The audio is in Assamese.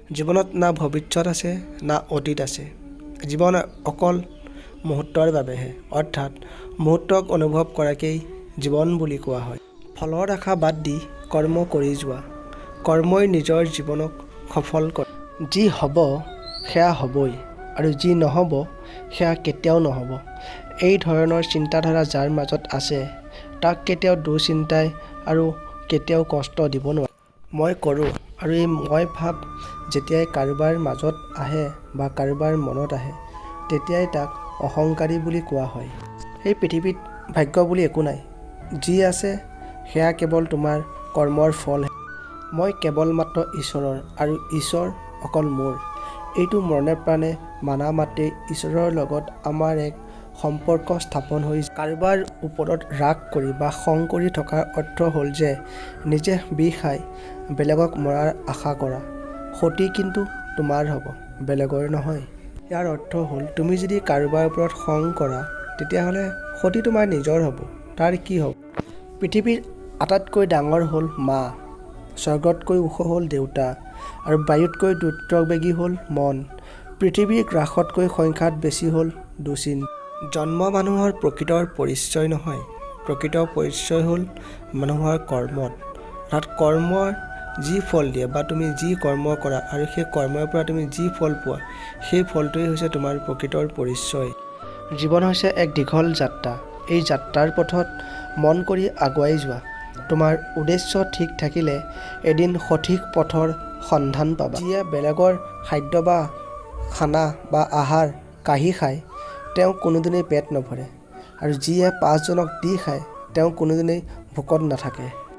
জীৱনত না ভৱিষ্যত আছে না অতীত আছে। জীৱন অকল মুহূৰ্তৰ বাবেহে, অৰ্থাৎ মুহূৰ্তক অনুভৱ কৰাকেই জীৱন বুলি কোৱা হয়। ফলৰ আশা বাদ দি কৰ্ম কৰি যোৱা। কৰ্মই নিজৰ জীৱনক সফল কৰে। যি হ'ব সেয়া হ'বই আৰু যি নহ'ব সেয়া কেতিয়াও নহ'ব। এই ধৰণৰ চিন্তাধাৰা যাৰ মাজত আছে তাক কেতিয়াও দুশ্চিন্তাই আৰু কেতিয়াও কষ্ট দিব নোৱাৰে। মই কৰোঁ আৰু এই মই ভাৱ যেতিয়াই কাৰোবাৰ মাজত আহে বা কাৰোবাৰ মনত আহে তেতিয়াই তাক অহংকাৰী বুলি কোৱা হয়। এই পৃথিৱীত ভাগ্য বুলি একো নাই। যি আছে সেয়া কেৱল তোমাৰ কৰ্মৰ ফলহে। মই কেৱল মাত্ৰ ঈশ্বৰৰ আৰু ঈশ্বৰ অকল মোৰ। এইটো মনে প্ৰাণে মানা মাত্ৰেই ঈশ্বৰৰ লগত আমাৰ এক সম্পৰ্ক স্থাপন হৈ যায়। কাৰোবাৰ ওপৰত ৰাগ কৰি বা খং কৰি থকাৰ অৰ্থ হ'ল যে নিজে বিষ খাই বেলেগক মৰাৰ আশা কৰা। ক্ষতি কিন্তু তোমাৰ হ'ব, বেলেগৰ নহয়। ইয়াৰ অৰ্থ হ'ল তুমি যদি কাৰোবাৰ ওপৰত খং কৰা তেতিয়াহ'লে ক্ষতি তোমাৰ নিজৰ হ'ব। তাৰ কি হ'ব? পৃথিৱীৰ আটাইতকৈ ডাঙৰ হ'ল মা, স্বৰ্গতকৈ ওখ হ'ল দেউতা আৰু বায়ুতকৈ দ্ৰুতবেগী হ'ল মন। পৃথিৱীৰ গ্ৰাসতকৈ সংখ্যাত বেছি হ'ল দুশ্চিন্তা। জন্ম মানুহৰ প্ৰকৃতৰ পৰিচয় নহয়, প্ৰকৃত পৰিচয় হ'ল মানুহৰ কৰ্মত। অৰ্থাৎ কৰ্মৰ যি ফল দিয়ে বা তুমি যি কৰ্ম কৰা আৰু সেই কৰ্মৰ পৰা তুমি যি ফল পোৱা সেই ফলটোৱেই হৈছে তোমাৰ প্ৰকৃতৰ পৰিচয়। জীৱন হৈছে এক দীঘল যাত্ৰা। এই যাত্ৰাৰ পথত মন কৰি আগুৱাই যোৱা। তোমাৰ উদ্দেশ্য ঠিক থাকিলে এদিন সঠিক পথৰ সন্ধান পাবা। যিয়ে বেলেগৰ খাদ্য বা খানা বা আহাৰ কাঢ়ি খায় তেওঁ কোনোদিনেই পেট নভৰে আৰু যিয়ে পাঁচজনক দি খায় তেওঁ কোনোদিনেই ভোকত নাথাকে।